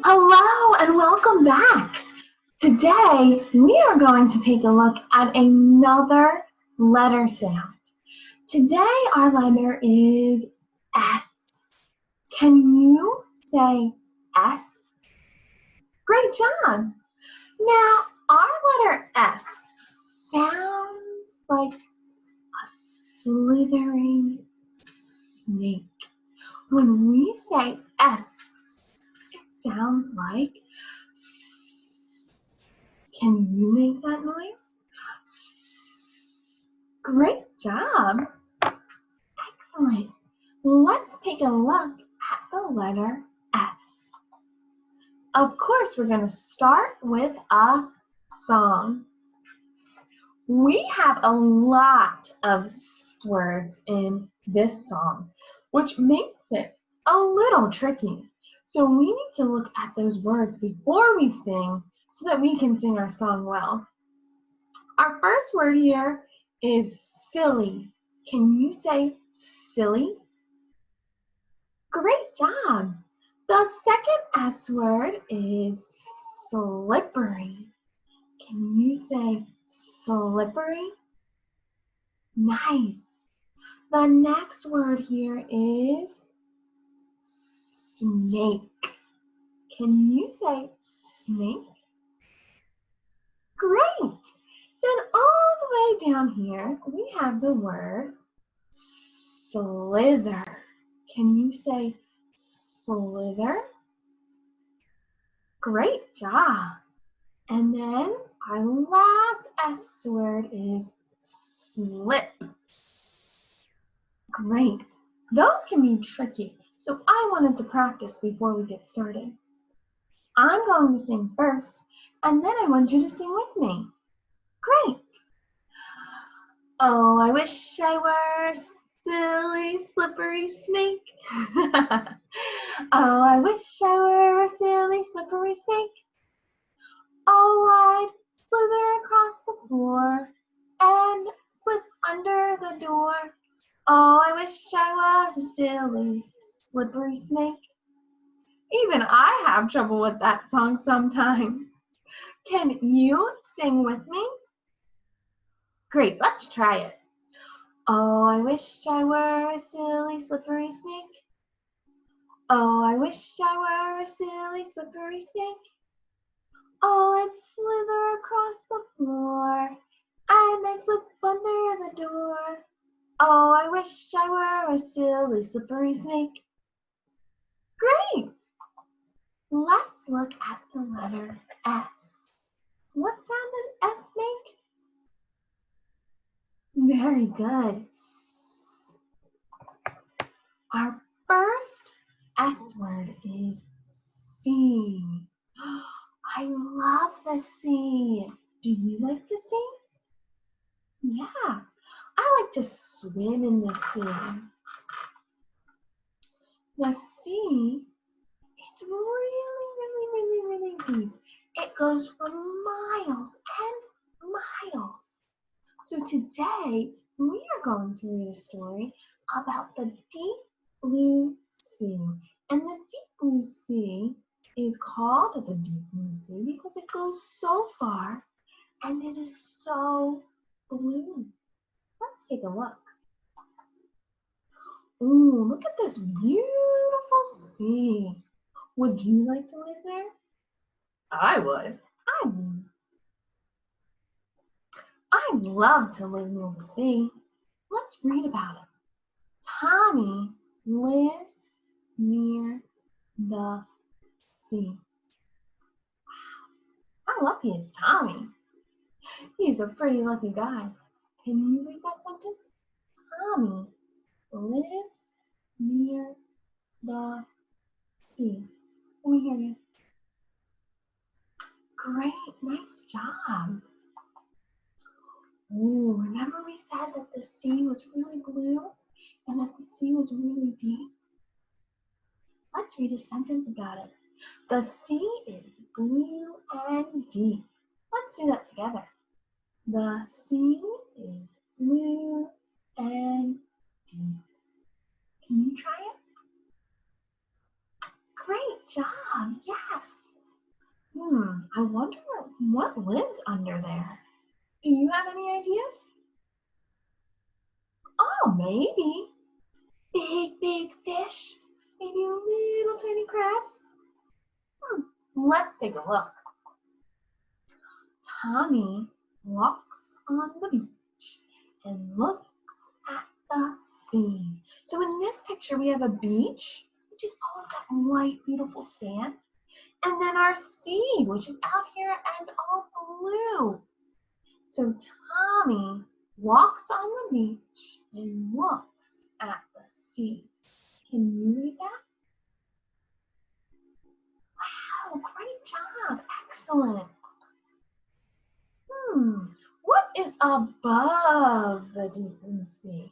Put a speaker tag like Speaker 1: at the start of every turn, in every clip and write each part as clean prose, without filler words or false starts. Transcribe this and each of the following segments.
Speaker 1: Hello and welcome back. Today we are going to take a look at another letter sound. Today our letter is S. Can you say S? Great job. Now our letter S sounds like a slithering snake. When we say S, sounds like S. Can you make that noise? S. Great job. Excellent. Let's take a look at the letter S. Of course, we're going to start with a song. We have a lot of words in this song, which makes it a little tricky. So we need to look at those words before we sing so that we can sing our song well. Our first word here is silly. Can you say silly? Great job. The second S word is slippery. Can you say slippery? Nice. The next word here is snake. Can you say snake? Great. Then all the way down here, we have the word slither. Can you say slither? Great job. And then our last S word is slip. Great. Those can be tricky. So I wanted to practice before we get started. I'm going to sing first, and then I want you to sing with me. Great. Oh, I wish I were a silly, slippery snake. Oh, I wish I were a silly, slippery snake. Oh, I'd slither across the floor and slip under the door. Oh, I wish I was a silly, slippery snake. Even I have trouble with that song sometimes. Can you sing with me? Great, let's try it. Oh, I wish I were a silly, slippery snake. Oh, I wish I were a silly, slippery snake. Oh, I'd slither across the floor and I'd slip under the door. Oh, I wish I were a silly, slippery snake. Great! Let's look at the letter S. What sound does S make? Very good. Our first S word is sea. I love the sea. Do you like the sea? Yeah, I like to swim in the sea. The sea is really deep. It goes for miles and miles. So today we are going to read a story about the deep blue sea. And the deep blue sea is called the deep blue sea because it goes so far and it is so blue. Let's take a look. Ooh, look at this beautiful sea. Would you like to live there? I would. I'd love to live near the sea. Let's read about it. Tommy lives near the sea. Wow, how lucky is Tommy? He's a pretty lucky guy. Can you read that sentence? Tommy lives near the sea. Let me hear you. Great, nice job. Ooh, remember we said that the sea was really blue and that the sea was really deep? Let's read a sentence about it. The sea is blue and deep. Let's do that together. The sea is blue and deep. Can you try it? I wonder what lives under there. Do you have any ideas? Oh, maybe big fish, maybe little tiny crabs. Let's take a look. Tommy walks on the beach and looks at the sea. So in this picture, we have a beach, which is all of that white, beautiful sand. And then our sea, which is out here and all blue. So Tommy walks on the beach and looks at the sea. Can you read that? Wow, great job. Excellent. What is above the deep blue sea?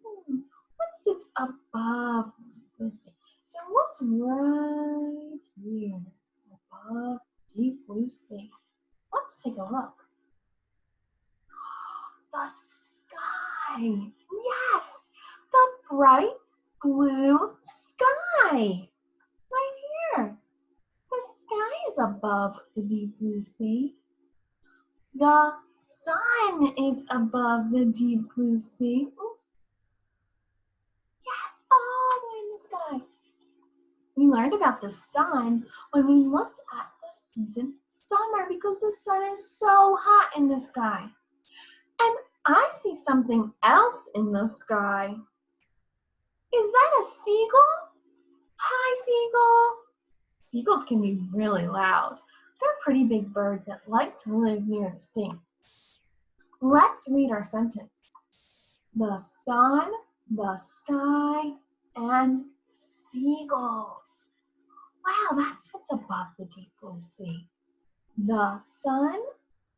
Speaker 1: What sits above the deep blue sea? So what's right here above deep blue sea? Let's take a look. The sky. Yes, the bright blue sky. Right here. The sky is above the deep blue sea. The sun is above the deep blue sea. Oops. Yes, all the way in the sky. We learned about the sun when we looked at the season summer because the sun is so hot in the sky. And I see something else in the sky. Is that a seagull? Hi, seagull. Seagulls can be really loud. They're pretty big birds that like to live near the sea. Let's read our sentence. The sun, the sky, and seagulls. Wow, that's what's above the deep blue sea. The sun,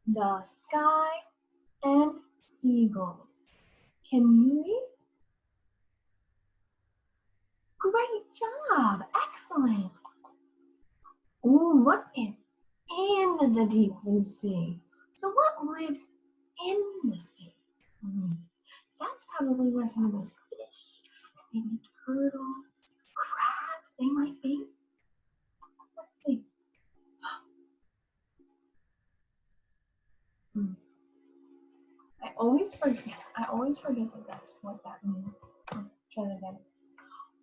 Speaker 1: the sky, and seagulls. Can you read? Great job. Excellent. Ooh, what is in the deep blue sea? So what lives in the sea? That's probably where some of those fish, maybe turtles, crabs, they might be. Let's see. I always forget that that's what that means. Let's try that again.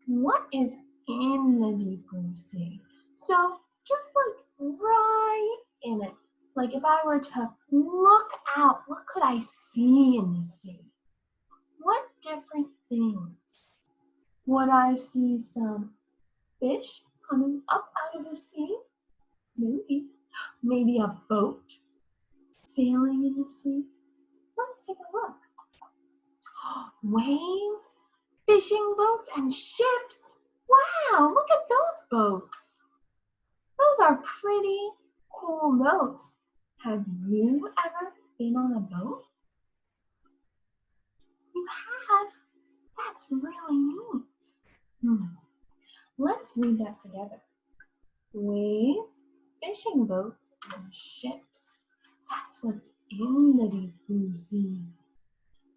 Speaker 1: What is in the deep blue sea? So just like right in it. Like if I were to look out, what could I see in the sea? What different things? Would I see some fish coming up out of the sea? Maybe. Maybe a boat sailing in the sea. Let's take a look. Waves, fishing boats, and ships. Wow, look at those boats. Those are pretty cool boats. Have you ever been on a boat? You have? That's really neat. Let's read that together. Waves, fishing boats, and ships. That's what's in the deep blue sea.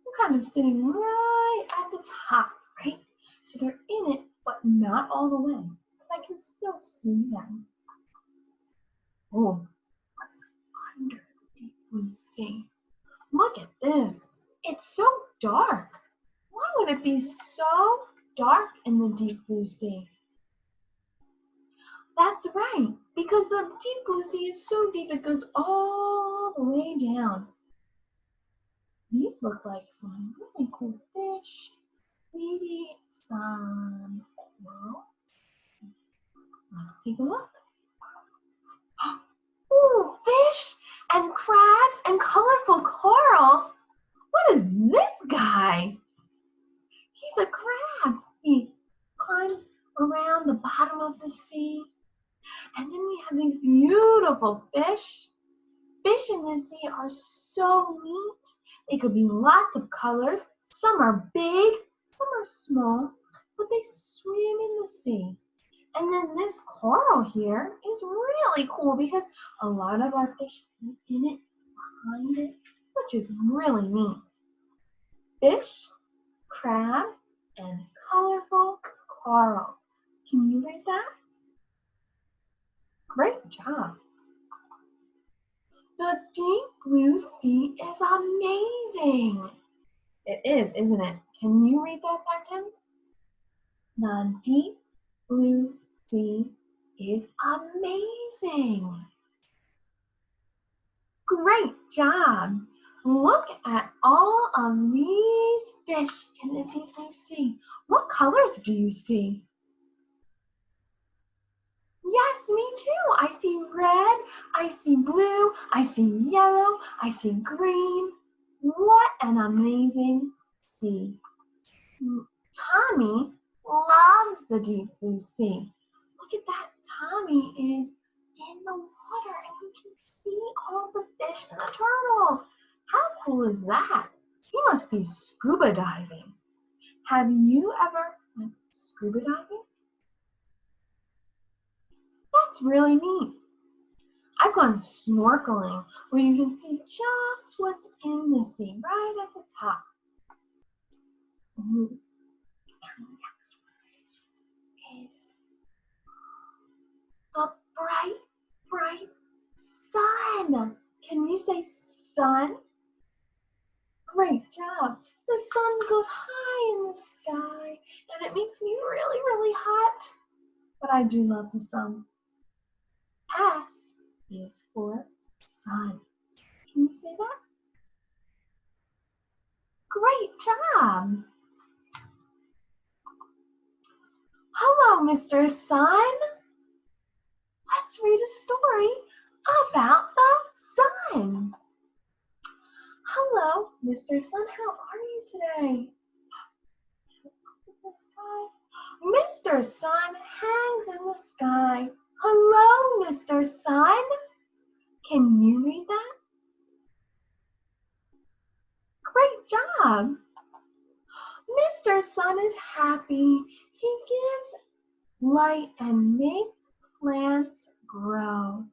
Speaker 1: They're kind of sitting right at the top, right? So they're in it, but not all the way, because I can still see them. Oh, what's under the deep blue sea? Look at this. It's so dark. Why would it be so dark in the deep blue sea? That's right, because the deep blue sea is so deep it goes all the way down. These look like some really cool fish. Maybe some coral. Let's take a look. Ooh, fish and crabs and colorful coral. What is this guy? He's a crab. He climbs around the bottom of the sea. And then we have these beautiful fish. Fish in the sea are so neat. They could be lots of colors. Some are big, some are small, but they swim in the sea. And then this coral here is really cool because a lot of our fish live in it, behind it, which is really neat. Fish, crabs, and colorful coral. Can you read that? Great job. The deep blue sea is amazing. It is, isn't it? Can you read that sentence? The deep blue sea is amazing. Great job. Look at all of these fish in the deep blue sea. What colors do you see? Yes, me too. I see red, I see blue, I see yellow, I see green. What an amazing sea. Tommy loves the deep blue sea. Look at that. Tommy is in the water and you can see all the fish and the turtles. How cool is that? He must be scuba diving. Have you ever went scuba diving? That's really neat. I've gone snorkeling where you can see just what's in the sea right at the top. Ooh. And the next one is the bright, bright sun. Can you say sun? Great job. The sun goes high in the sky and it makes me really, really hot. But I do love the sun. S is for sun. Can you say that? Great job. Hello, Mr. Sun. Let's read a story about the sun. Hello, Mr. Sun. How are you today? Look at the sky. Mr. Sun hangs in the sky. Hello, Mr. Sun. Can you read that? Great job. Mr. Sun is happy. He gives light and makes plants grow.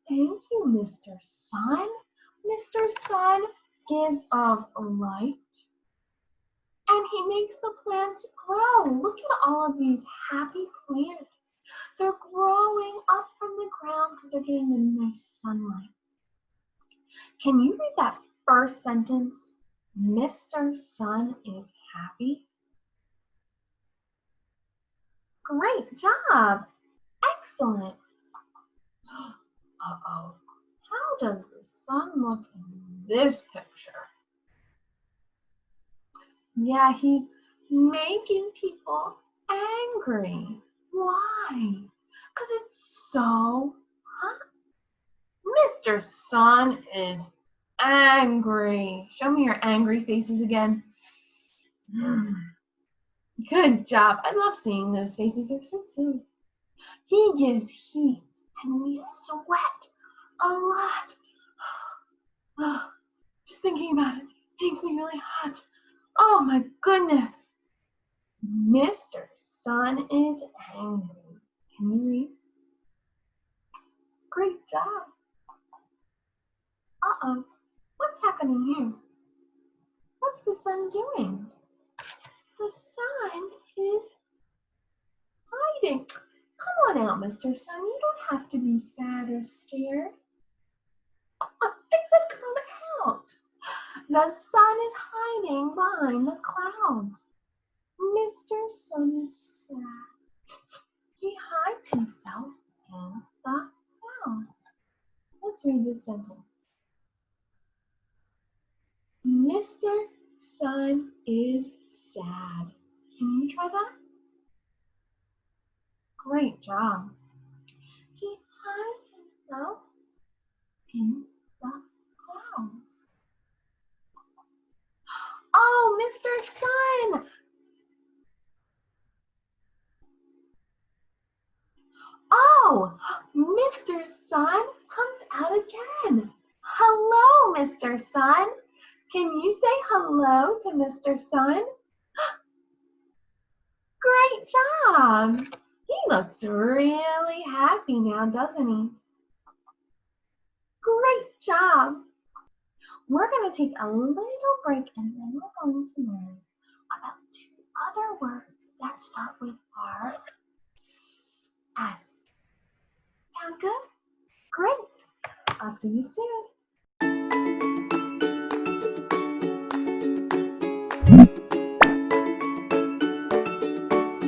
Speaker 1: Thank you, Mr. Sun. Mr. Sun gives off light and he makes the plants grow. Look at all of these happy plants. They're growing up from the ground because they're getting the nice sunlight. Can you read that first sentence? Mr. Sun is happy. Great job. Excellent. Uh-oh. How does the sun look in this picture? Yeah, he's making people angry. Why? Because it's so hot. Mr. Sun is angry. Show me your angry faces again. Good job. I love seeing those faces. They're so silly. He gives heat and we sweat a lot. Just thinking about it makes me really hot. Oh my goodness. Mr. Sun is angry. Can you read? Great job. Uh-oh. What's happening here? What's the sun doing? The sun is hiding. Come on out, Mr. Sun. You don't have to be sad or scared. I said come out. The sun is hiding behind the clouds. Mr. Sun is sad. He hides himself in the clouds. Let's read this sentence. Mr. Sun is sad. Can you try that? Great job. He hides himself in the clouds. Oh, Mr. Sun! Oh, Mr. Sun comes out again. Hello, Mr. Sun. Can you say hello to Mr. Sun? Great job. He looks really happy now, doesn't he? Great job. We're going to take a little break and then we're going to learn about 2 other words that start with our S. Sound good? Great. I'll see you soon.